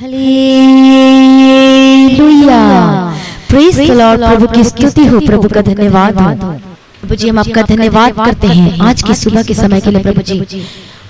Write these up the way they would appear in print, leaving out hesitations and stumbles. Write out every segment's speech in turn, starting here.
Hallelujah, praise the Lord. प्रभु की स्तुति हो, प्रभु का धन्यवाद हो। प्रभु जी, हम आपका धन्यवाद करते हैं आज की सुबह के समय के लिए प्रभु जी,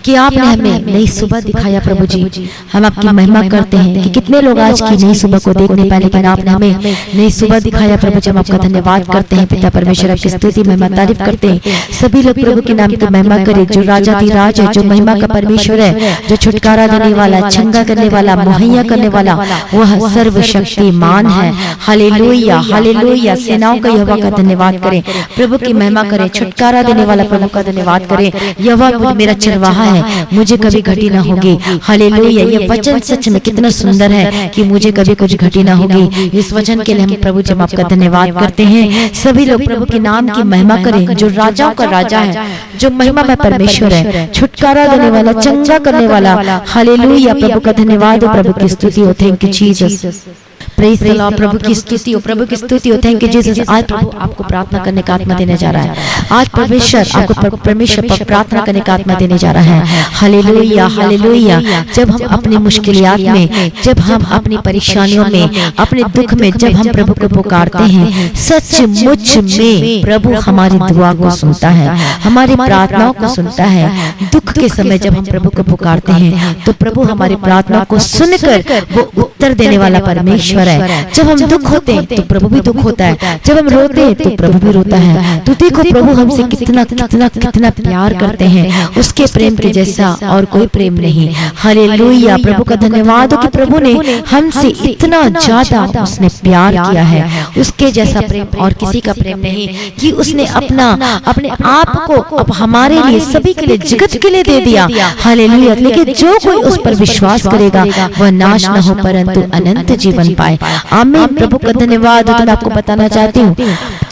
कि आपने हमें नई सुबह दिखाया। प्रभु जी, हम आपकी महिमा करते हैं कि कितने लोग आज की नई सुबह को देख नहीं पाए, लेकिन आपने हमें नई सुबह दिखाया। प्रभु जी, हम आपका धन्यवाद करते हैं। पिता परमेश्वर आपकी स्तुति महिमा तारीफ करते हैं। सभी लोग प्रभु के नाम की महिमा करें। जो राजाधिराज है, जो महिमा का परमेश्वर है, जो छुटकारा देने वाला, चंगा करने वाला, मुहैया करने वाला, वह सर्वशक्तिमान है। Hallelujah, hallelujah. सेनाओं का यहोवा का धन्यवाद करें, प्रभु की महिमा करें। छुटकारा देने वाला प्रभु का धन्यवाद करें। यहोवा मेरा चरवाहा है, मुझे कभी घटी ना होगी। हालेलुया। ये वचन सच में कितना सुंदर है कि मुझे कभी कुछ घटी ना होगी। इस वचन के लिए हम प्रभु जब आपका धन्यवाद करते हैं। सभी लोग प्रभु के नाम की महिमा करें। जो राजाओं का राजा है, जो महिमा में परमेश्वर है, छुटकारा देने वाला, चंगा करने वाला। हालेलुया। प्रभु का धन्यवाद हो, प्रभु की स्तुति हो। Thank you Jesus. Praise the Lord. प्रभु की स्तुति हो, प्रभु की स्तुति हो। Thank you Jesus. आज प्रभु आपको प्रार्थना करने का आत्मा देने जा रहा है। आज परमेश्वर आपको परमेश्वर पर प्रार्थना करने का आत्मा देने जा रहा है। Hallelujah, hallelujah. जब हम अपनी मुश्किलात में, जब हम अपनी परेशानियों में, अपने दुख में, जब हम प्रभु को पुकारते हैं, सचमुच में प्रभु हमारी दुआ को सुनता है, हमारी प्रार्थनाओं को सुनता है। दुख के समय जब हम प्रभु को पुकारते हैं तो प्रभु हमारी प्रार्थना को सुनकर वो उत्तर देने वाला परमेश्वर है। जब हम दुख होते हैं तो प्रभु भी दुख होता है, जब हम रोते हैं तो प्रभु भी रोता है। तो देखो प्रभु हमसे कितना कितना कितना प्यार करते हैं। उसके प्रेम के जैसा और कोई प्रेम नहीं। हालेलुया। प्रभु का धन्यवाद हो कि प्रभु ने हमसे इतना ज्यादा उसने प्यार किया है। उसके जैसा प्रेम और किसी का प्रेम नहीं, कि उसने अपने आप को अब हमारे लिए, सभी के लिए, जगत के लिए दे दिया। हालेलुया। लेकिन जो कोई उस पर विश्वास करेगा वह नाश न हो परंतु अनंत जीवन पाए। आमीन। प्रभु का धन्यवाद। तो मैं आपको बताना चाहती हूँ,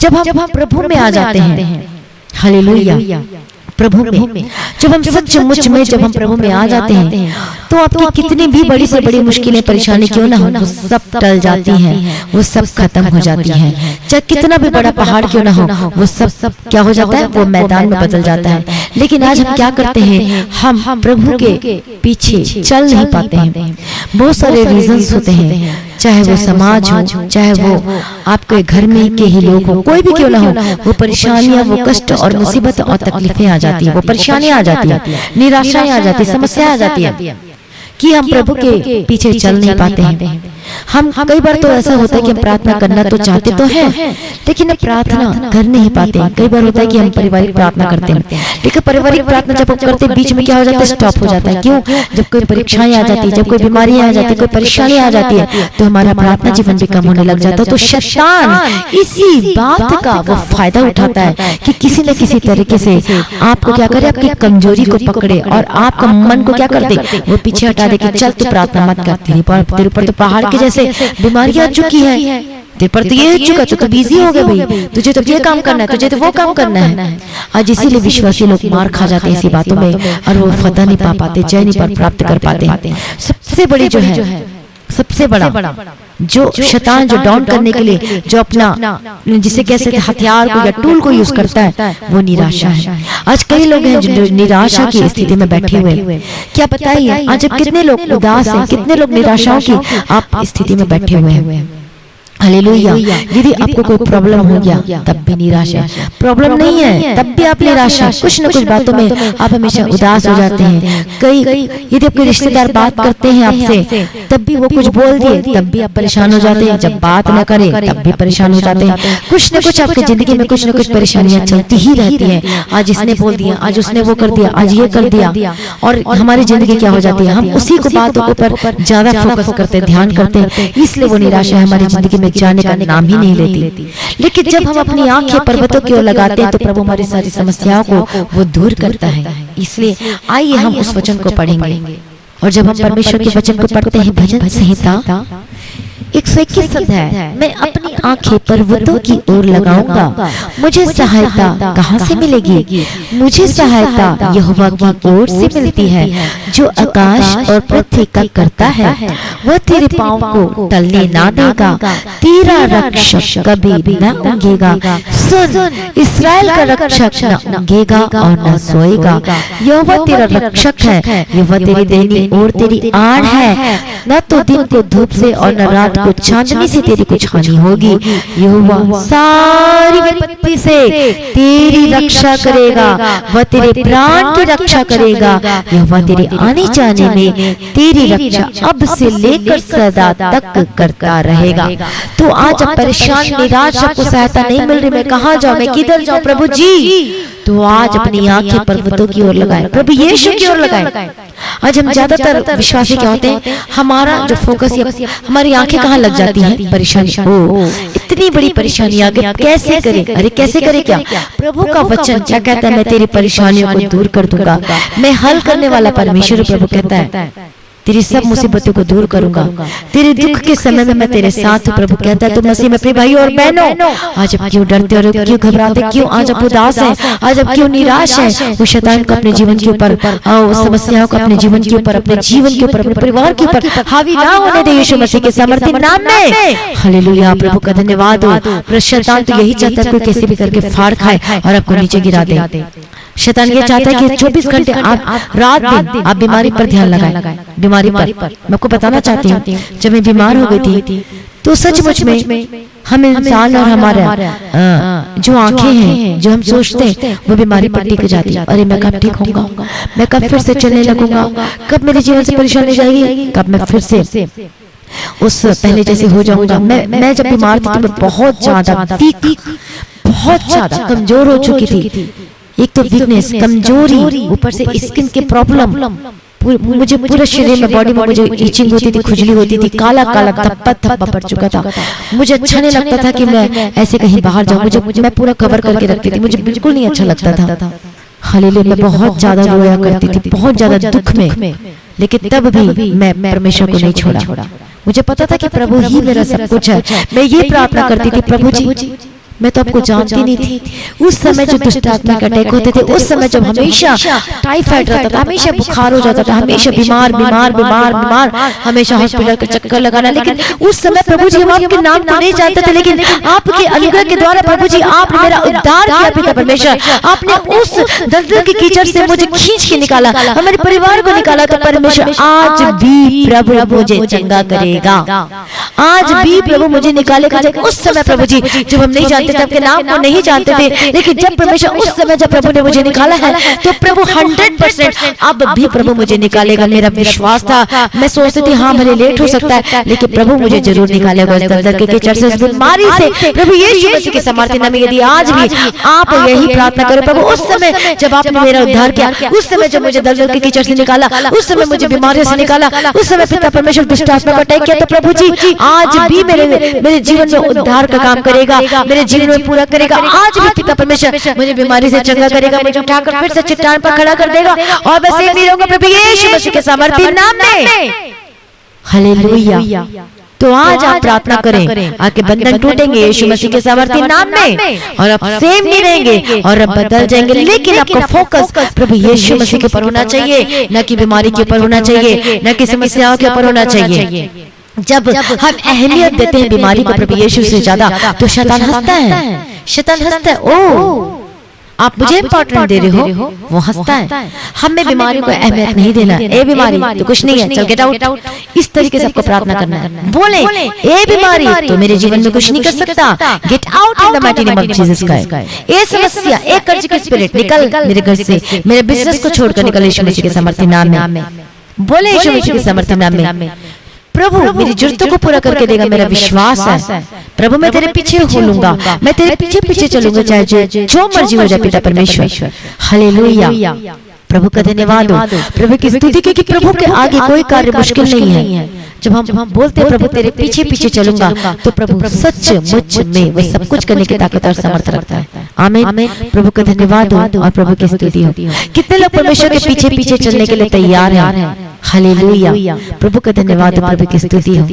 जब हम प्रभु में आ जाते हैं, हालेलुया, प्रभु में जब हम सचमुच में जब हम प्रभु में आ जाते हैं तो आपकी कितनी भी बड़ी से बड़ी मुश्किलें, परेशानी क्यों ना हो, वो सब टल जाती हैं, वो सब खत्म हो जाती हैं। चाहे कितना भी बड़ा पहाड़ क्यों ना हो, वो सब क्या हो जाता है, वो मैदान में बदल जाता है। लेकिन आज हम क्या करते हैं, हम प्रभु के पीछे चल नहीं पाते हैं। बहुत सारे रीजंस होते हैं, चाहे वो समाज हो, चाहे वो आपके घर में के ही लोग हो, कोई भी क्यों ना हो, वो परेशानियां, वो कष्ट और मुसीबत और तकलीफें आ जाती है, वो परेशानियां आ जाती है, निराशाएं आ जाती है, समस्या आ जाती है कि हम प्रभु के पीछे चल नहीं पाते हैं। हम कई बार तो ऐसा होता है कि हम प्रार्थना करना तो चाहते तो हैं, लेकिन हम प्रार्थना कर नहीं पाते। कई बार होता है कि हम पारिवारिक प्रार्थना करते हैं, लेकिन पारिवारिक प्रार्थना जब हम करते हैं बीच में क्या हो जाता है, स्टॉप हो जाता है। क्यों? जब कोई परीक्षाएं आ जाती है, जब कोई बीमारियां आ जाती है, कोई परेशानी आ जाती है, तो हमारा प्रार्थना जीवन भी कम होने लग जाता है। तो शैतान इसी बात का वो फायदा उठाता है कि किसी न किसी तरीके से आपको क्या करे, आपकी कमजोरी को पकड़े और आपका मन को क्या कर दे, वो पीछे हटा दे कि चल तू प्रार्थना मत कर, तेरे ऊपर तो पहाड़ के जैसे बीमारियां आ चुकी है, तेरे पर तो ये हो चुका, तो बिजी हो गए भाई, तुझे तो ये काम करना है, तुझे तो वो काम करना है। आज इसीलिए विश्वासी लोग मार खा जाते हैं ऐसी बातों में, और वो फतह नहीं पा पाते, जय नहीं प्राप्त कर पाते। सबसे बड़ी जो है, सबसे बड़ा जो शैतान जो डाउन करने के लिए जो अपना जिसे कह सकते हथियार को या टूल को यूज करता है, वो निराशा है। आज कई लोग हैं जो निराशा की स्थिति में बैठे हुए हैं। क्या बताइए आज कितने लोग उदास हैं, कितने लोग निराशाओं की आप स्थिति में बैठे हुए हैं। हालेलुया। यदि आपको कोई प्रॉब्लम हो गया तब भी निराशा, प्रॉब्लम नहीं है तब भी आप निराशा, कुछ न कुछ बातों में आप हमेशा उदास हो जाते हैं। कई यदि आपके रिश्तेदार बात करते हैं आपसे तब भी वो कुछ बोल दिए तब भी आप परेशान हो जाते हैं, जब बात न करें तब भी परेशान हो जाते हैं। कुछ न कुछ आपकी जिंदगी में कुछ न कुछ परेशानियां चलती ही रहती हैं। आज इसने बोल दिया, आज उसने वो कर दिया, आज ये कर दिया, और हमारी जिंदगी क्या हो जाती है, हम उसी को बातों के ऊपर ज्यादा फोकस करते, ध्यान करते हैं, इसलिए वो निराशा हमारी जिंदगी में जाने का नाम ही नहीं लेती। लेकिन जब हम अपनी आंखें पर्वतों की ओर लगाते हैं तो प्रभु हमारी सारी समस्याओं को वो दूर करता है। इसलिए आइए हम उस वचन को पढ़ेंगे, और जब हम परमेश्वर के वचन को पढ़ते हैं, भजन संहिता 121 अध्याय, मैं अपनी आंखें पर्वतों की ओर लगाऊंगा, मुझे सहायता कहाँ से मिलेगी? मुझे सहायता यहोवा की ओर से मिलती है, जो आकाश और पृथ्वी का करता है। वह तेरे पांव को टलने ना देगा, तेरा रक्षक कभी न ऊँघेगा। सुन, इस्राएल का रक्षक न ऊँघेगा और न सोएगा। यहोवा तेरा रक्षक है, यहोवा तेरी दाहिनी ओर तेरी आड़ है, न तो दिन को धूप से और न रात को चांदनी से तेरी कुछ हानि होगी। यहोवा सारी विपत्ति से तेरी रक्षा करेगा, वह तेरे प्राण की रक्षा करेगा। यहोवा तेरे आने जाने में तेरी रक्षा अब से लेकर सदा तक करता रहेगा। तो आज अब परेशान निराश, आपको सहायता नहीं मिल रही, मैं कहाँ जाऊँ, मैं किधर जाऊँ प्रभु जी, तो आज अपनी आंखें पर्वतों की ओर लगाएं, प्रभु यीशु की ओर लगाएं। आज हम ज्यादातर विश्वासी क्या होते हैं, हमारा जो फोकस है, हमारी आंखें कहाँ लग जाती हैं, परेशानी। ओ इतनी बड़ी परेशानी आ गई, कैसे करें, अरे कैसे करें क्या, प्रभु का वचन क्या कहता है, मैं तेरी परेशानियों को दूर कर दूंगा, मैं हल करने वाला परमेश्वर। प्रभु कहता है तेरी सब मुसीबतों को दूर करूंगा, तेरे दुख के समय में मैं तेरे साथ हूं। प्रभु कहता है तो मसीह में प्रिय भाइयों और बहनों, आज आप क्यों डरते और क्यों घबराते, क्यों आज आप उदास हैं, आज आप क्यों निराश हैं। वो शैतान को अपने जीवन के ऊपर, समस्याओं को अपने जीवन के ऊपर, अपने जीवन के ऊपर, अपने परिवार के ऊपर हावी ना होने दे यीशु मसीह के सामर्थ्य नाम में। हालेलुया, प्रभु का धन्यवाद हो। शैतान तो यही चाहता है कोई कैसे भी करके फाड़ खाए और आपको नीचे गिरा दे। शैतान ये चाहता है कि 24 घंटे आप रात दिन आप बीमारी पर ध्यान लगाएं, बीमारी पर। मैं आपको बताना चाहती हूँ, जब मैं बीमार हो गई थी तो सचमुच में हम इंसान और हमारा जो आंखें हैं, जो हम सोचते हैं, वो बीमारी पर टिक जाती है। अरे मैं कब ठीक होऊंगा, मैं कब फिर से चलने लगूंगा, कब मेरे जीवन से परेशानी जाएगी, कब मैं फिर से उस पहले जैसे हो जाऊंगा। मैं जब बीमार थी तो मैं बहुत ज्यादा बहुत ज्यादा कमजोर हो चुकी थी। एक तो वीकनेस, कमजोरी, ऊपर से स्किन के प्रॉब्लम, मुझे पूरे शरीर में, बॉडी में मुझे इचिंग होती थी, खुजली होती थी, काला काला धब्बा पड़ चुका था। मुझे अच्छा नहीं लगता था कि मैं ऐसे कहीं बाहर जाऊं, मुझे मैं पूरा कवर करके रखती थी, मुझे बिल्कुल नहीं अच्छा लगता था। हालेलुया, मैं बहुत ज्यादा रोया करती थी, बहुत ज्यादा दुख में, लेकिन तब भी मैं परमेश्वर को नहीं छोड़ा। मुझे पता था कि प्रभु ही मेरा सब कुछ है। मैं ये प्रार्थना करती थी, प्रभु जी मैं तो आपको जानती नहीं थी। उस समय जो दुष्ट आत्मा के अटैक होते थे, उस समय जब हमेशा टाइफाइड रहता था, हमेशा बुखार हो जाता था, हमेशा बीमार, हमेशा हॉस्पिटल के चक्कर लगाना, लेकिन उस समय प्रभु जी हम आपके नाम तो नहीं जानते थे, लेकिन आपके अनुग्रह के द्वारा प्रभु जी आपने मेरा उद्धार किया। पिता परमेश्वर, आपने उस दलदल के कीचड़ से मुझे खींच के निकाला, हमारे परिवार को निकाला। तो परमेश्वर आज भी प्रभु मुझे चंगा करेगा, आज भी प्रभु मुझे निकालेगा। उस समय प्रभु जी जब हम नहीं जानते थे, आपके नाम को नहीं जानते थे, लेकिन जब परमेश्वर उस समय जब प्रभु ने मुझे निकाला है, तो प्रभु 100% अब भी प्रभु मुझे निकालेगा। मेरा विश्वास था, मैं सोचती थी हाँ भले लेट हो सकता है, लेकिन प्रभु मुझे जरूर निकालेगा इस दलदल के कीचड़ से, इस बीमारी से। प्रभु यीशु मसीह के सामर्थ्य नाम में यदि आज भी आप यही प्रार्थना करो, प्रभु उस समय जब आपने मेरा उद्धार किया, उस समय जब मुझे दलदल के कीचड़ से निकाला, उस समय मुझे बीमारियों से निकाला, उस समय पिता परमेश्वर दुष्ट आत्मा को अटैक किया, तो प्रभु जी आज भी मेरे जीवन में उद्धार का काम करेगा, मेरे जीवन में पूरा करेगा। आज भी पिता परमेश्वर मुझे बीमारी से चंगा करेगा, मुझे उठाकर फिर से चट्टान पर खड़ा कर देगा, और मैं सेफ भी रहूंगा प्रभु यीशु मसीह के सामर्थ्य नाम में। हालेलुया। तो आज आप प्रार्थना करें, आपके बंधन टूटेंगे यीशु मसीह के सामर्थ्य नाम में, और आप सेम नहीं रहेंगे और आप बदल जाएंगे। लेकिन आपका फोकस प्रभु यीशु मसीह के ऊपर होना चाहिए, न कि बीमारी के ऊपर होना चाहिए, न कि समस्याओं के ऊपर होना चाहिए। जब हम अहमियत देते हैं बीमारी को प्रभु यीशु से ज्यादा, तो शैतान हंसता है, शैतान हंसता है, ओ आप मुझे इंपॉर्टेंट दे रहे हो, वो हंसता है। हमें बीमारी को अहमियत नहीं देना, ए बीमारी तो कुछ नहीं है, चल गेट आउट। इस तरीके से आपको प्रार्थना करना है। बोले ए बीमारी तो मेरे जीवन में कुछ नहीं कर सकता, get out in the mighty name of Jesus Christ. ए समस्या, ए कर्ज की स्पिरिट निकल मेरे घर से, मेरे बिजनेस को छोड़कर निकल यीशु मसीह के सामर्थ्य नाम में। बोले यीशु मसीह के सामर्थ्य नाम में। प्रभु मेरी जरूरतों को पूरा करके देगा, मेरा विश्वास है। प्रभु मैं तेरे पीछे हो लूंगा, मैं तेरे पीछे पीछे चलूंगा, चाहे जो मर्जी हो जाए पिता परमेश्वर। हालेलुया, प्रभु का धन्यवाद हो, प्रभु की स्तुति, क्योंकि प्रभु के आगे कोई कार्य मुश्किल नहीं है। जब हम बोलते हैं प्रभु तेरे पीछे पीछे चलूंगा, तो प्रभु सच मुझ में वो सब कुछ करने की ताकत और सामर्थ्य रखता है। आमीन। प्रभु का धन्यवाद हो और प्रभु की स्तुति हो। कितने लोग परमेश्वर के पीछे पीछे चलने के लिए तैयार हैं? हालेलुया, प्रभु का धन्यवाद हो, प्रभु की स्तुति हो।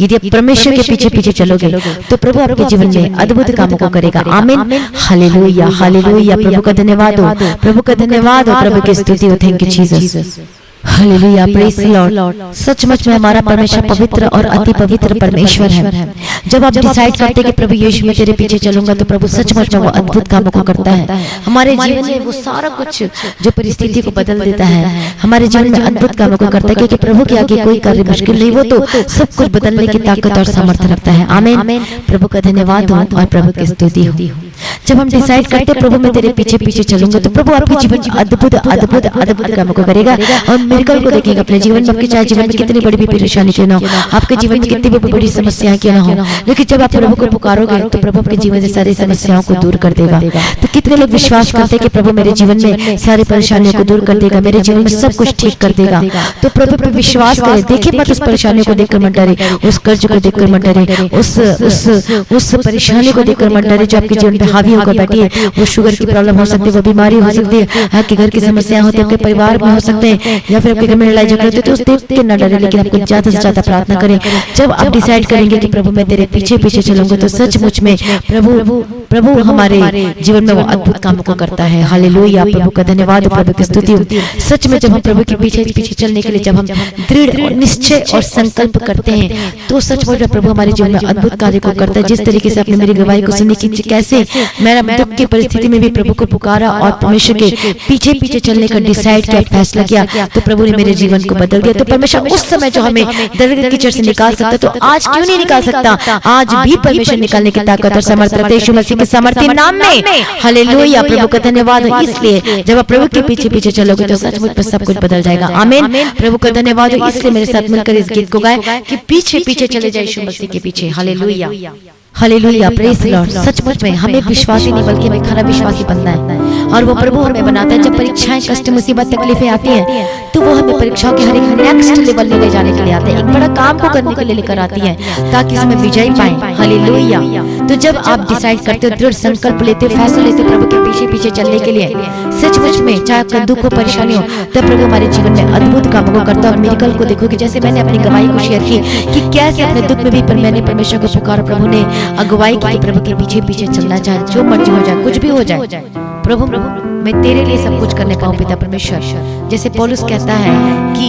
यदि आप परमेश्वर के पीछे पीछे चलोगे तो प्रभु आपके जीवन में अद्भुत कामों को करेगा। आमीन। हालेलुया, हालेलुया, प्रभु का धन्यवाद हो, प्रभु का धन्यवाद हो, प्रभु की स्तुति हो। Thank you Jesus. Hallelujah, praise the Lord. सचमुच में हमारा परमेश्वर पवित्र और अति पवित्र परमेश्वर है। जब आप डिसाइड करते कि प्रभु यीशु मैं तेरे पीछे चलूंगा, तो प्रभु सचमुच में वो अद्भुत कामों को करता है हमारे जीवन में। वो सारा कुछ जो परिस्थिति को बदल देता है हमारे जीवन में अद्भुत कामों को करता है, क्योंकि प्रभु के आगे कोई कार्य मुश्किल नहीं। वो तो सब कुछ बदलने की ताकत और सामर्थ्य रखता है। आमीन। प्रभु का धन्यवाद हो और प्रभु की स्तुति हो। जब हम डिसाइड करते प्रभु मैं तेरे पीछे पीछे चलूंगा, तो प्रभु आपके जीवन में अद्भुत अद्भुत अद्भुत कामों को करेगा और मिरेकल को देखेगा अपने जीवन में। आपके चाहे जीवन में कितनी बड़ी भी परेशानी क्यों ना हो, आपके जीवन में कितनी भी बड़ी समस्याएं क्यों ना हो, लेकिन जब आप प्रभु को पुकारोगे तो प्रभु आपके जीवन से सारी समस्याओं को दूर कर देगा। तो कितने लोग विश्वास करते हैं कि प्रभु मेरे जीवन में सारी परेशानियों को दूर कर देगा, मेरे जीवन में सब कुछ ठीक कर देगा। तो प्रभु पर विश्वास करें। देखिए मत उस परेशानियों को देखकर मत डरे, उस कर्ज को देखकर मत डरे, उस परेशानी को देखकर मत डरे जो आपके जीवन पे हावी होकर बैठी है। वो शुगर की प्रॉब्लम हो सकती है, वो बीमारी हो सकती है, आपके घर की समस्या होती है, आपके परिवार में हो सकते हैं, या फिर आपके घर में लड़ाई झगड़े होते हैं। तो उस देख के न डरे, लेकिन आपको ज्यादा से ज्यादा प्रार्थना करें। जब आप डिसाइड करेंगे कि प्रभु मैं तेरे पीछे पीछे चलूंगा, तो सचमुच में प्रभु हमारे जीवन में वो अद्भुत कामों को करता है। हालेलुया, प्रभु का धन्यवाद, प्रभु की स्तुति। सच में जब हम प्रभु के पीछे पीछे चलने के लिए जब हम दृढ़ और निश्चय और संकल्प करते हैं, तो सचमुच में प्रभु हमारे जीवन में अद्भुत कार्य को करता है। जिस तरीके से आपने मेरी गवाही को सुनी कि कैसे मैंने दुख की परिस्थिति में भी प्रभु को पुकारा और परमेश्वर के पीछे पीछे चलने का डिसाइड किया, फैसला किया, तो प्रभु ने मेरे जीवन को बदल दिया। तो परमेश्वर उस समय जो हमें दर्द के कीचड़ से निकाल सकता, तो आज क्यों नहीं निकाल सकता? आज भी परमेश्वर निकालने की ताकत और सामर्थ्य रखते हैं यीशु मसीह के सामर्थ्य नाम में। हालेलुया, प्रभु का धन्यवाद। इसलिए जब आप प्रभु के पीछे पीछे चलोगे तो सचमुच में सब कुछ बदल जाएगा। आमीन। प्रभु का धन्यवाद। इसलिए मेरे साथ मिलकर इस गीत को गाएं कि पीछे पीछे चले जाए यीशु मसीह के पीछे। Hallelujah, hallelujah, praise the Lord. सचमुच में हमें विश्वासी नहीं बल्कि हमें खरा विश्वासी बनना है, और वो प्रभु हमें बनाता है। जब परीक्षाएं, कष्ट, मुसीबत, तकलीफें आती हैं, तो वो हमें परीक्षाओं के हर एक नेक्स्ट लेवल में ले जाने के लिए आते हैं, एक बड़ा काम को करने के लिए लेकर आती है, ताकि इसमें विजय पाएं। हालेलुया। तो जब आप डिसाइड करते हो, दृढ़ संकल्प लेते हो, फैसला लेते हो प्रभु के पीछे पीछे चलने के लिए, सचमुच में चाहे आपका दुख हो, परेशानी हो, तब प्रभु हमारे जीवन में अद्भुत कामों को करता है। और मिरेकल को देखोगे, जैसे मैंने अपनी गवाही को शेयर की कि कैसे अपने दुख में भी मैंने परमेश्वर को पुकारा, प्रभु ने अगुवाई की, प्रभु के पीछे पीछे चलना, चाहे जो मर्जी हो जाए, कुछ भी हो जाए, प्रभु मैं तेरे लिए सब कुछ करने पाऊं पिता परमेश्वर। जैसे पौलुस कहता है कि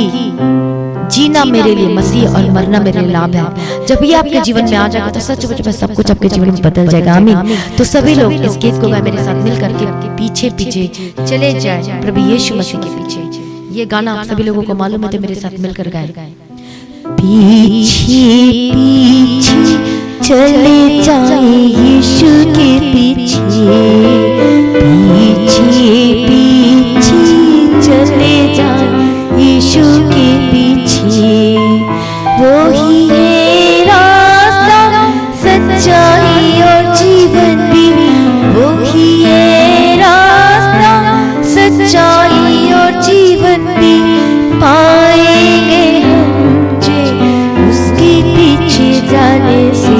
जीना मेरे लिए मसीह और मरना मेरे लिए लाभ है। जब ये आपके जीवन में आ जाएगा तो सचमुच में सब कुछ आपके जीवन में बदल जाएगा। आमीन। तो सभी लोग इस गीत को गाएं मेरे साथ मिलकर के पीछे पीछे चले जाए प्रभु यीशु मसीह के पीछे। ये गाना आप सभी लोगों को मालूम है, तो मेरे साथ मिलकर गाएं। पीछे पीछे चले जाए यीशु के पीछे, पीछे पीछे चले जाए यीशु के पीछे। वो ही है रास्ता, सच्चाई और जीवन भी, वो ही है रास्ता, सच्चाई और जीवन भी। पाएंगे हम जे उसके पीछे जाने से,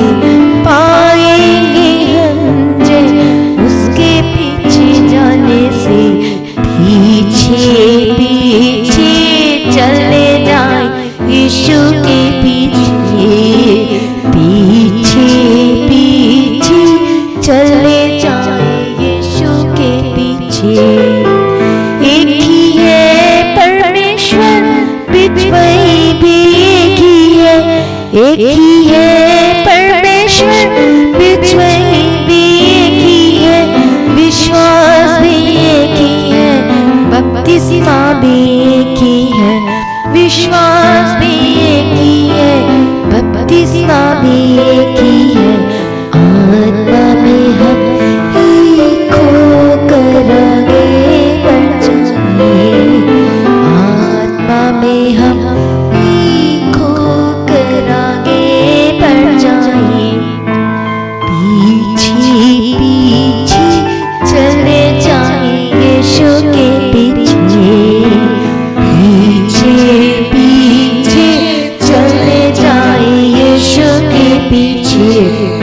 पाएंगे हम जे उसके पीछे जाने से। पीछे पीछे चले जाए यीशु के पीछे, पीछे पीछे चले जाए यीशु के पीछे। एक ही है परमेश्वर, बिचवाई भी एक ही है, एक ही है परमेश्वर, बिचवाई भी एक ही है, विश्वास भी एक ही है, बपतिस्मा भी एक ही है, विश्वास भी एक ही है, बपतिस्मा भी एक ही है। आत्मा में हम एक होकर आगे बढ़ जाए, आत्मा में हम एक होकर आगे बढ़ जाए। पीछे पीछे चले जाए यीशु के पीछे, पीछे पीछे चले जाए यीशु के पीछे।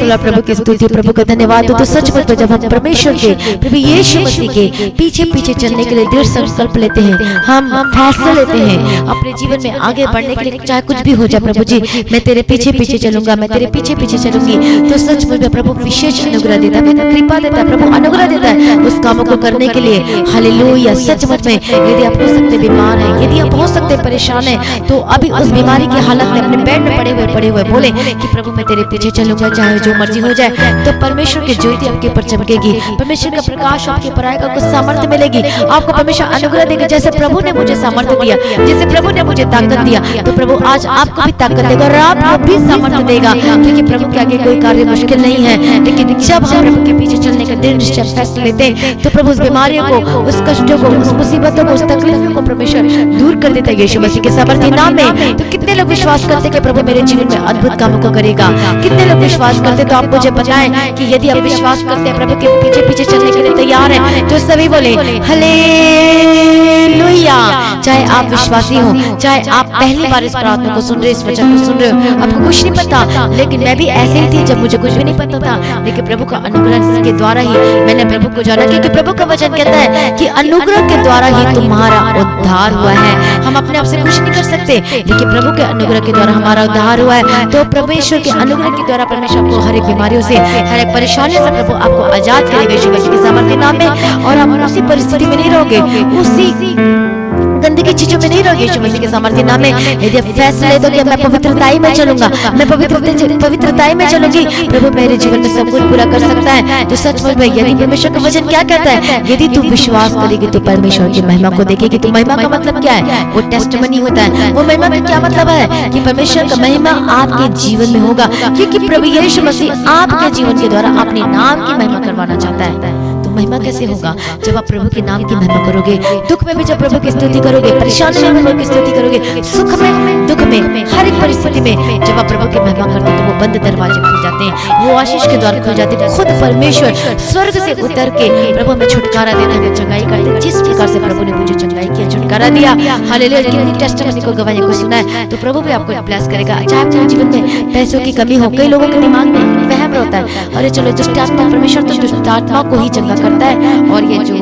लॉर्ड, प्रभु की स्तुति, प्रभु का धन्यवाद हो। तो सचमुच में जब हम परमेश्वर के प्रभु यीशु मसीह के पीछे पीछे चलने के लिए दृढ़ संकल्प लेते हैं, हम फैसला लेते हैं अपने जीवन में आगे बढ़ने के लिए, चाहे कुछ भी हो जाए, प्रभु जी मैं तेरे पीछे पीछे चलूंगा, मैं तेरे पीछे पीछे चलूंगी, तो सचमुच में प्रभु विशेष अनुग्रह देता है, कृपा देता है, प्रभु अनुग्रह देता है उस कामों को करने के लिए। हालेलुया। सचमुच में यदि आप हो सकते बीमार हैं, यदि आप हो सकते परेशान हैं, तो अभी उस बीमारी की हालत में अपने बेड में पड़े हुए बोले कि प्रभु मैं तेरे पीछे चलूंगा, चाहे जो मर्जी हो जाए। तो परमेश्वर की ज्योति आपके ऊपर चमकेगी, परमेश्वर का प्रकाश आपके ऊपर आएगा, कुछ सामर्थ्य मिलेगी, आपको परमेश्वर अनुग्रह देगा। जैसे प्रभु ने मुझे सामर्थ्य दिया, जैसे प्रभु ने मुझे ताकत दिया, तो प्रभु आज आपको भी ताकत देगा और आपको भी सामर्थ्य देगा, क्योंकि प्रभु के आगे कोई कार्य मुश्किल नहीं है। लेकिन जब हम प्रभु के पीछे चलने का दृढ़ निश्चय फैसला लेते हैं, तो प्रभु उस बीमारियों को, उस कष्टों को, उस मुसीबतों को, उस तकलीफों को परमेश्वर दूर कर देता है यीशु मसीह के सामर्थ्य नाम में। तो कितने लोग विश्वास करते हैं कि प्रभु मेरे जीवन में अद्भुत कामों को करेगा? कितने लोग विश्वास करते? तो आप मुझे बताएं कि यदि आप विश्वास करते हैं, प्रभु के पीछे पीछे चलने के लिए तैयार हैं, तो सभी बोले हालेलुया। चाहे आप विश्वासी हो, चाहे आप पहली बार इस प्रार्थना को सुन रहे, इस वचन को सुन रहे हो, आपको कुछ नहीं पता, लेकिन मैं भी ऐसे ही थी जब मुझे कुछ भी नहीं पता था, लेकिन प्रभु का अनुग्रह के द्वारा ही मैंने प्रभु को जाना, क्योंकि प्रभु का वचन कहता है कि अनुग्रह के द्वारा ही तुम्हारा उद्धार हुआ है। हम अपने आप से कुछ नहीं कर सकते, लेकिन प्रभु के अनुग्रह के द्वारा हमारा उद्धार हुआ है। तो परमेश्वर के अनुग्रह के द्वारा परमेश्वर आपको हर एक बीमारियों से, हर एक परेशानी से प्रभु आपको आजाद करेगा यीशु मसीह के सामर्थ्य नाम में। और आप उसी परिस्थिति में नहीं रहोगे, उसी गंदगी चीजों में नहीं रहोगे यीशु मसीह के सामर्थ्य नाम में। यदि फैसला ले दो कि मैं पवित्रताई में चलूंगा, मैं पवित्रताई में चलूंगी, प्रभु मेरे जीवन में सब कुछ पूरा कर सकता है। तो सचमुच में यदि परमेश्वर का वचन क्या कहता है, यदि तू विश्वास करेगी तो परमेश्वर की महिमा को देखेगी। तो महिमा का मतलब क्या है? वो टेस्टिमनी होता है। वो महिमा का क्या मतलब है? कि परमेश्वर का महिमा आपके जीवन में होगा, क्योंकि प्रभु यीशु मसीह आपके जीवन के द्वारा अपने नाम की महिमा करवाना चाहता है। तो महिमा कैसे होगा? जब आप प्रभु के नाम की महिमा करोगे, दुख में भी जब प्रभु की स्तुति करोगे, परेशानी में प्रभु की स्तुति करोगे, सुख में, दुख में, हर एक परिस्थिति में जब आप प्रभु की महिमा करते हो, तो वो बंद दरवाजे खुल जाते हैं, वो आशीष के द्वार खुल जाते हैं। खुद परमेश्वर स्वर्ग से उतर के प्रभु हमें छुटकारा देते हैं, चंगाई करते हैं। जिस प्रकार से प्रभु ने मुझे चंगाई किया, छुटकारा दिया, हालेलुया। कितनी टेस्टिमनी को, गवाही को सुना है, तो प्रभु भी आपको ब्लेस करेगा। चाहे आपके जीवन में पैसों की कमी हो, कई लोगों के दिमाग में वहम होता है, अरे चलो दुष्ट आत्मा, परमेश्वर तो दुष्ट आत्मा को ही चंगा करता है, और ये जो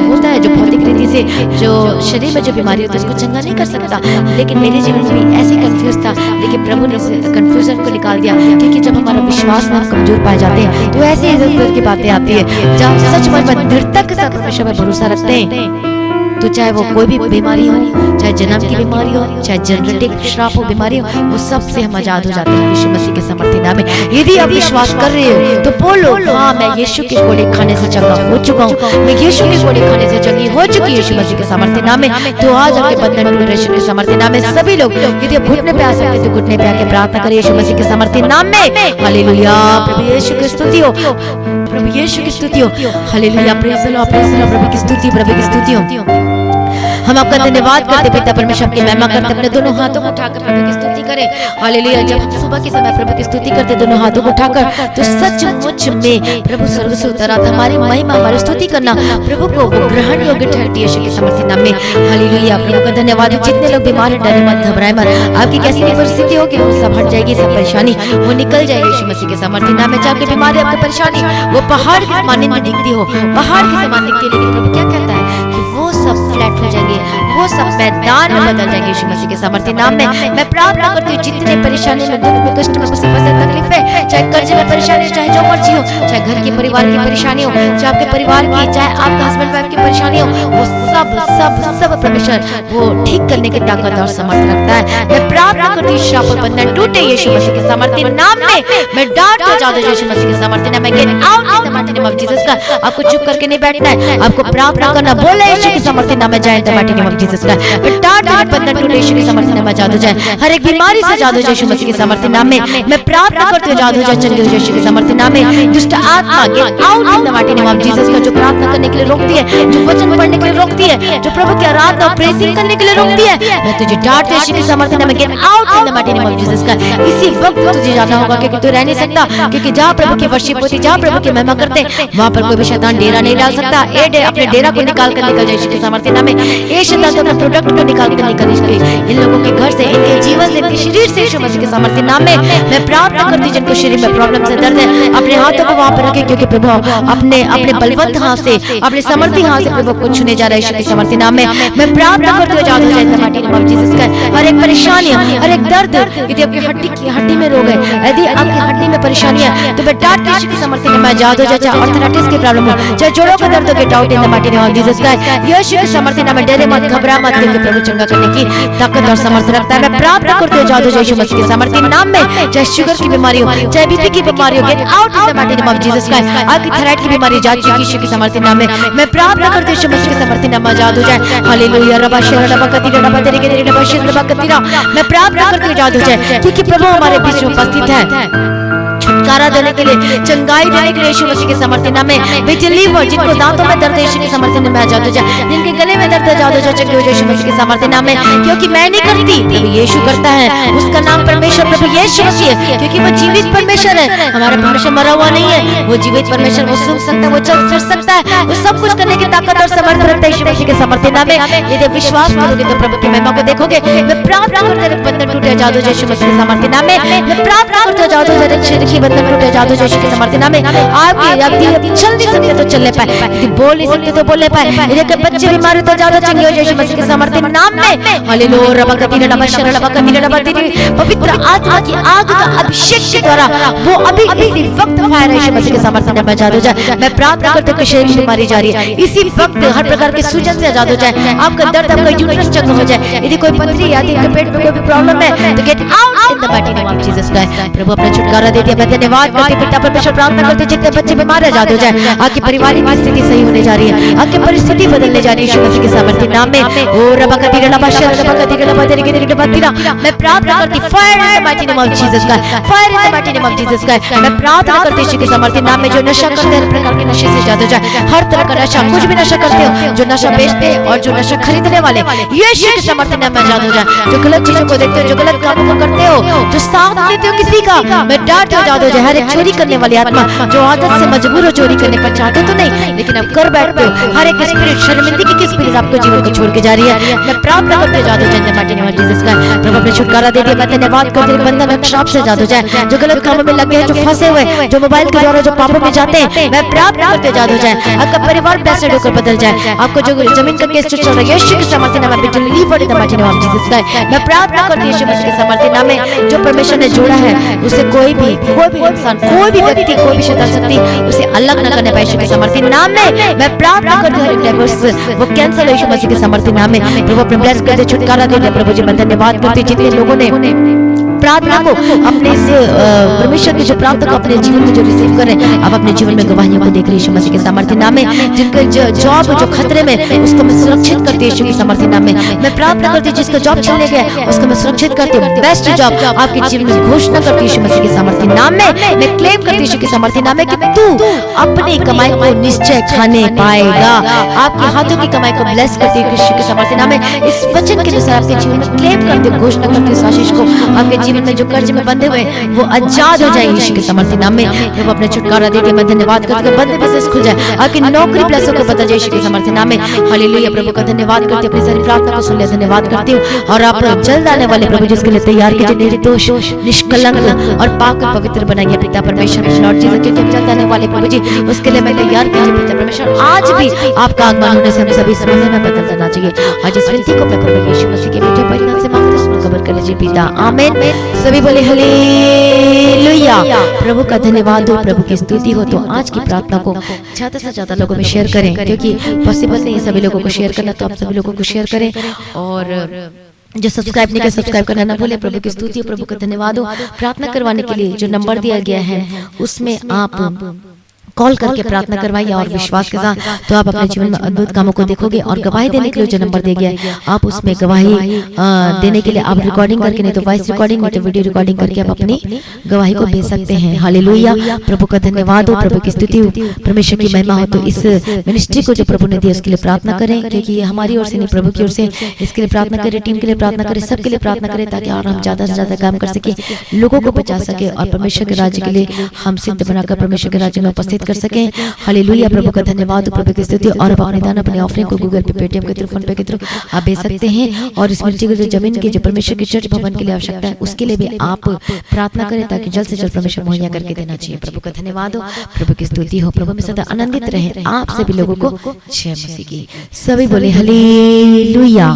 होता है, जो भौतिक रीति से जो शरीर में जो बीमारी होती है, उसको चंगा नहीं कर सकता। लेकिन मेरे जीवन में भी ऐसे कंफ्यूज था, लेकिन प्रभु ने कंफ्यूजन को निकाल दिया, क्योंकि जब हमारा विश्वास में हम कमजोर पाए जाते हैं, तो ऐसी इधर की बातें आती है, जब सच में दृढ़ता के साथ परमेश्वर पर भरोसा रखते हैं, तो चाहे वो कोई भी बीमारी हो, चाहे जन्म की बीमारी हो, चाहे जेनेटिक श्राप हो, बीमारी हो, वो सब से हम आजाद हो जाते हैं यीशु मसीह के सामर्थ्य नाम में। यदि आप विश्वास कर रहे हो तो बोलो, हाँ मैं यीशु के कोड़े खाने से चंगा हो चुका हूँ, मैं यीशु के कोड़े खाने से चंगी हो चुकी यीशु मसीह के सामर्थ्य नाम में। तो आज आपके बंधन टूट रहे यीशु के सामर्थ्य नाम में। सभी लोग यदि आप घुटने पे आ सकते तो घुटने पे आके प्रार्थना करिए यीशु मसीह के सामर्थ्य नाम में। हालेलुया। प्रभु यीशु की स्तुति हो, प्रभु यीशु की स्तुति हो। हालेलुया। Praise the Lord, praise the Lord. प्रभु की स्तुति, प्रभु की स्तुति हो। हम आपका धन्यवाद करते पिता परमेश्वर की महिमा करते, अपने दोनों हाथों को उठाकर प्रभु की स्तुति करें। हालेलुया। जब हम सुबह के समय प्रभु की स्तुति करते दोनों हाथों को उठाकर, तो सचमुच में प्रभु स्वर्ग से उतर आता। हमारी महिमा, हमारी स्तुति करना प्रभु को वो ग्रहण योग्य ठहरती है यीशु के सामर्थ्य नाम में। हालेलुया। प्रभु का धन्यवाद। जितने लोग बीमार हैं, डरे मत, घबराए मत। आपकी कैसी भी परिस्थिति होगी, वो सब हट जाएगी, सब परेशानी वो निकल जाएगी यीशु मसीह के सामर्थ्य नाम में। चाहे बीमारी, आपकी परेशानी वो पहाड़ के समान दिखती हो, पहाड़ के समान दिखती है, लेकिन प्रभु क्या कहता है कि वो सब फ्लैट हो जाएंगे, वो सब मैदान में बदल जाएंगे यीशु मसीह के सामर्थ्य नाम में। मैं प्रार्थना करती हूँ जितने परेशानी में, दुख में, कष्ट में, मुसीबत में, तकलीफ में, चाहे कर्ज में परेशानी, चाहे जो मर्जी हो, चाहे घर के परिवार की परेशानी हो, चाहे आपके परिवार की, चाहे आपके हस्बैंड वाइफ की परेशानी हो, वो सब सब सब परमेश्वर वो ठीक करने की ताकत और समर्थ रखता है। मैं प्रार्थना करती हूँ श्राप और बंधन टूटे यीशु मसीह के सामर्थ्य नाम में। मैं डांट हो जाता हूँ यीशु मसीह के सामर्थ्य नाम में। Gate out in the mighty name of Jesus का। आपको चुप करके नहीं बैठना है, आपको प्रार्थना करना, बोले यीशु के सामर्थ्य नाम में जाए in the mighty name of Jesus का। बंधन टूटे यीशु के सामर्थ्य नाम में आजाद हो जाए, हर एक बीमारी से आजाद हो जाए यीशु मसीह के सामर्थ्य नाम में। मैं प्रार्थना करती हूँ आजाद हो जाए, चंगी हो जाए यीशु के सामर्थ्य नाम में। दुष्ट आत्मा gate out in the mighty name of Jesus का, जो प्रार्थना करने के लिए रोकती है, जो वचन पढ़ने के लिए रोकती रोकती है, जो प्रभु की आराधना और प्रेजिंग करने के लिए रोकती है, मैं तुझे डांटती हूं यीशु के सामर्थ्य नाम में। Gate out in the mighty name of Jesus Christ. इसी वक्त तुझे जाना होगा, क्योंकि तू रह नहीं सकता, क्योंकि जहां प्रभु की वर्शिप होती, जहां प्रभु की महिमा करते, वहां पर कोई भी शैतान डेरा नहीं डाल सकता। अपने डेरा को निकाल कर निकल जाए यीशु के सामर्थ्य नाम में। ये शैतान तो अपने प्रोडक्ट को निकाल कर निकल इन लोगों के घर से, इनके जीवन से, इनके शरीर से यीशु मसीह के सामर्थ्य नाम में। मैं प्रार्थना करती हूं जिनको शरीर में प्रॉब्लम से दर्द है, अपने हाथों को वहां पर रखें, क्योंकि प्रभु अपने बलवंत हाथ से, अपने समर्थी हाथ से प्रभु को छूने जा रहा है यीशु के सामर्थ्य नाम में। मैं प्रार्थना करती हूं आजाद हो जाए in the mighty name of Jesus Christ. हर एक परेशानी, हर एक दर्द, यदि आपकी हड्डी में रोग है, यदि आपकी हड्डी में परेशानी है, तो बेटा यीशु के सामर्थ्य नाम में आजाद हो जाए। चाहे आर्थराइटिस की प्रॉब्लम हो, चाहे जोड़ों का दर्द हो, get out in the mighty name of Jesus Christ. यीशु के सामर्थ्य नाम में डरे मत, घबरा मत, क्योंकि प्रभु चंगा करने की ताकत और सामर्थ्य रखता है। मैं प्रार्थना करती हूं आजाद हो जाए यीशु मसीह के सामर्थ्य नाम में। चाहे शुगर की बीमारी हो, चाहे बीपी की बीमारी हो, get out in the mighty name of Jesus Christ. आपकी थायराइड की बीमारी जा चुकी यीशु के सामर्थ्य नाम में। मैं प्रार्थना करती हूं यीशु मसीह के सामर्थ्य नाम में आजाद हो जाए। हालेलुया रबा शरण रबा कतीरा रबा तेरे के रबा शरण रबा कतीरा। मैं प्रार्थना करती हूं आजाद हो जाए, क्योंकि प्रभु हमारे बीच में उपस्थित है, छुटकारा देने के लिए, चंगाई देने के लिए यीशु मसीह के सामर्थ्य नाम में। बिजली वो जिनको दांतों में दर्द है यीशु के सामर्थ्य नाम में आजाद हो जाए, जिनके गले में दर्द है आजाद हो जाए, चंगे हो जाए यीशु मसीह के सामर्थ्य नाम में। क्योंकि मैं नहीं करती, प्रभु यीशु करता है। उसका नाम परमेश्वर प्रभु यीशु मसीह है, क्योंकि वो जीवित परमेश्वर है। हमारा परमेश्वर मरा हुआ नहीं है, वो जीवित परमेश्वर, वो सुन सकता है, वो चल फिर सकता है, वो सब कुछ करने की ताकत और समर्थ रखता है यीशु मसीह के सामर्थ्य नाम में। यदि विश्वास करोगे तो प्रभु की महिमा को देखोगे। मैं प्रार्थना करते हैं बंधन टूटे आजाद हो जाए यीशु मसीह के सामर्थ्य नाम में। मैं प्रार्थना करते हैं आजाद हो जाए, शरीर की बंधन टूटे आजाद हो जाए यीशु के सामर्थ्य नाम में। आपकी चल नहीं सकते तो चलने पाए, यदि बोल नहीं सकते तो बोलने पाए, यदि बच्चे बीमार हो तो ज्यादा चंगे हो जाए यीशु मसीह के सामर्थ्य नाम में। हालेलुया रबा कतीरा रबा शरण रबा कतीरा रबा तेरी पवित्र आत्मा की आग का अभिषेक के द्वारा वो अभी इसी वक्त फायर यीशु मसीह के सामर्थ्य नाम में आजाद हो जाए। मैं प्रार्थना करते हैं कि शरीर की बीमारी जा रही है, इसी वक्त हर प्रकार के सूजन से आजाद हो जाए। आपका दर्द, आपका यूट्रस चंगा हो जाए। यदि कोई पथरी या आपके पेट में कोई भी प्रॉब्लम है, तो get out in the mighty name of Jesus Christ. प्रभु अपना छुटकारा दे दिया। मैं धन्यवाद करती हूं पिता परमेश्वर, प्रार्थना करते जितने बच्चे बीमार आजाद हो जाए, आपकी पारिवारिक स्थिति सही होने जा रही है, आपकी परिस्थिति बदलने जा रही है यीशु मसीह के सामर्थ्य नाम में। ओ रबा कतीरा रबा शरण रबा कतीरा रबा तेरे के रबा तेरा। मैं प्रार्थना करती fire in the mighty name of Jesus Christ, fire in the mighty name of Jesus Christ. मैं प्रार्थना करती यीशु के सामर्थ्य नाम में, जो नशा करते हैं, हर प्रकार के नशे से आजाद हो जाए। हर तरह का नशा, कुछ भी नशा करते हो, जो नशा बेचते और जो नशा खरीदने वाले, यीशु के सामर्थ्य नाम में आजाद हो जाए। जो गलत चीजों को देखते हो, जो गलत कामों को करते हो, जो साथ देते हो किसी का, मैं डांट आजाद हो जाए। हर एक चोरी करने वाली आत्मा, जो आदत से मजबूर हो चोरी करने पर, चाहते तो नहीं लेकिन अब कर बैठते हो, हर एक स्पिरिट, शर्मिंदगी की स्पिरिट आपको जीवन को छोड़ के जा रही है। मैं प्रार्थना करते आजाद हो जाए माटी नेम ऑफ जीसस क्राइस्ट। प्रभु अपने छुटकारा दे दिया। मैं धन्यवाद करती हूं बंधन और श्राप से आजाद हो जाए, जो गलत कामों में लगे हैं, जो फंसे हुए, जो मोबाइल के द्वारा जो पापों में जाते हैं, मैं प्रार्थना करते आजाद हो जाए। आपका परिवार ब्लेस्ड होकर बदल जाए। आपको जो जमीन का केस चल रहा है यीशु के सामर्थ्य नाम में delivered in the mighty name of Jesus Christ. मैं प्रार्थना करती हूं यीशु मसीह के सामर्थ्य नाम में, जो परमेश्वर ने जोड़ा है उसे कोई भी इंसान, कोई भी व्यक्ति, कोई भी शैतान शक्ति उसे अलग न करने पाए यीशु के सामर्थ्य नाम में। मैं प्रार्थना करती हूं डाइवोर्स वो कैंसिल यीशु मसीह के सामर्थ्य नाम में। प्रभु अपने ब्लेस कर दे, छुटकारा दे दे। प्रभु जी मैं धन्यवाद करती हूं जितने लोगों ने प्रार्थना को अपने इस परमेश्वर की जो प्रार्थना को अपने जीवन में जो रिसीव करें, आप अपने जीवन में गवाहियों को देख रहे यीशु मसीह के सामर्थ्य नाम में। जिनका जॉब जो खतरे में, उसको मैं सुरक्षित करती हूं यीशु के सामर्थ्य नाम में। मैं प्रार्थना करती हूं जिसका जॉब चलने गया उसको मैं सुरक्षित करती हूं, बेस्ट जॉब आपके जीवन में घोषणा करती हूं यीशु मसीह के सामर्थ्य नाम में। मैं क्लेम करती हूं यीशु के सामर्थ्य नाम में कि तू अपनी कमाई को निश्चय खाने पाएगा। आपके हाथों की कमाई को ब्लेस करती हूं यीशु के सामर्थ्य नाम में। इस वचन के अनुसार आपके जीवन में क्लेम करती हूं, घोषणा करती हूं आशीष को। आपके जीवन में जो कर्ज में बंधे हुए वो आजाद हो जाए यीशु के सामर्थ्य नाम में। प्रभु अपने छुटकारा देके मैं धन्यवाद करती हूं, बंधे बिजनेस खुल जाए, आपकी नौकरी प्लस होकर बदल जाए यीशु के सामर्थ्य नाम में। हालेलुया। प्रभु का धन्यवाद करती हूं, अपनी सारी प्रार्थना को सुन ले, धन्यवाद करती हूं। और आप जल्द आने वाले प्रभु जिसके लिए तैयार कीजिए, निर्दोष, निष्कलंक और पाक पवित्र बनाइए पिता परमेश्वर लॉर्ड जीसस, क्योंकि हम जल्द आने वाले प्रभु जी उसके लिए मैं तैयार कीजिए पिता परमेश्वर। आज भी आपका आगमन होने से हम सभी समय में बदल जाना चाहिए। आज इस विनती को मैं प्रभु यीशु मसीह के मीठे परिणाम से मांगते सुन कबूल कर लीजिए पिता, आमीन। सभी बोले हालेलुया। प्रभु का धन्यवाद हो, प्रभु की स्तुति हो। तो आज की प्रार्थना को ज्यादा से ज्यादा लोगों में शेयर करें, क्योंकि पॉसिबल नहीं है सभी लोगों को शेयर करना, तो आप सभी लोगों को शेयर करें। और जो सब्सक्राइब नहीं किया सब्सक्राइब करना ना भूले। प्रभु की स्तुति हो, प्रभु का धन्यवाद हो। प्रार्थना करवाने के लिए जो नंबर दिया गया है उसमें आप कॉल करके प्रार्थना करवाइए और विश्वास के साथ, तो आप अपने जीवन में अद्भुत कामों को देखोगे। और गवाही देने के लिए जो नंबर दिया गया है, आप उसमें गवाही देने के लिए आप रिकॉर्डिंग करके, नहीं तो वॉइस रिकॉर्डिंग, नहीं तो वीडियो रिकॉर्डिंग करके आप अपनी गवाही को भेज सकते हैं। हालेलुया, प्रभु का धन्यवाद हो, प्रभु की स्तुति हो, परमेश्वर की महिमा हो। तो इस मिनिस्ट्री को जो प्रभु ने दिया उसके लिए प्रार्थना करें, क्योंकि ये हमारी ओर से नहीं, प्रभु की ओर से। इसके लिए प्रार्थना करें, टीम के लिए प्रार्थना करें, सबके लिए प्रार्थना करें, ताकि और हम ज्यादा से ज्यादा काम कर सके, लोगों को बचा सके और परमेश्वर के राज्य के लिए हम सिद्ध बनाकर परमेश्वर के राज्य में उपस्थित कर सके। हालेलुया, प्रभु का धन्यवाद, प्रभु की स्तुति। और आप अपने दान, अपने ऑफरिंग को गूगल पे, पेटीएम के थ्रू, फोन पे के थ्रू आप भेज सकते हैं। और इस मिनिस्ट्री की जो जमीन की, जो परमेश्वर की चर्च भवन के लिए आवश्यकता है, उसके लिए भी आप प्रार्थना करें, ताकि जल्द से जल्द परमेश्वर मुहैया करके देना चाहिए। प्रभु का धन्यवाद हो, प्रभु की स्तुति हो, प्रभु में सदा आनंदित रहे। आप सभी लोगों को जय मसीह की। सभी बोले हालेलुया।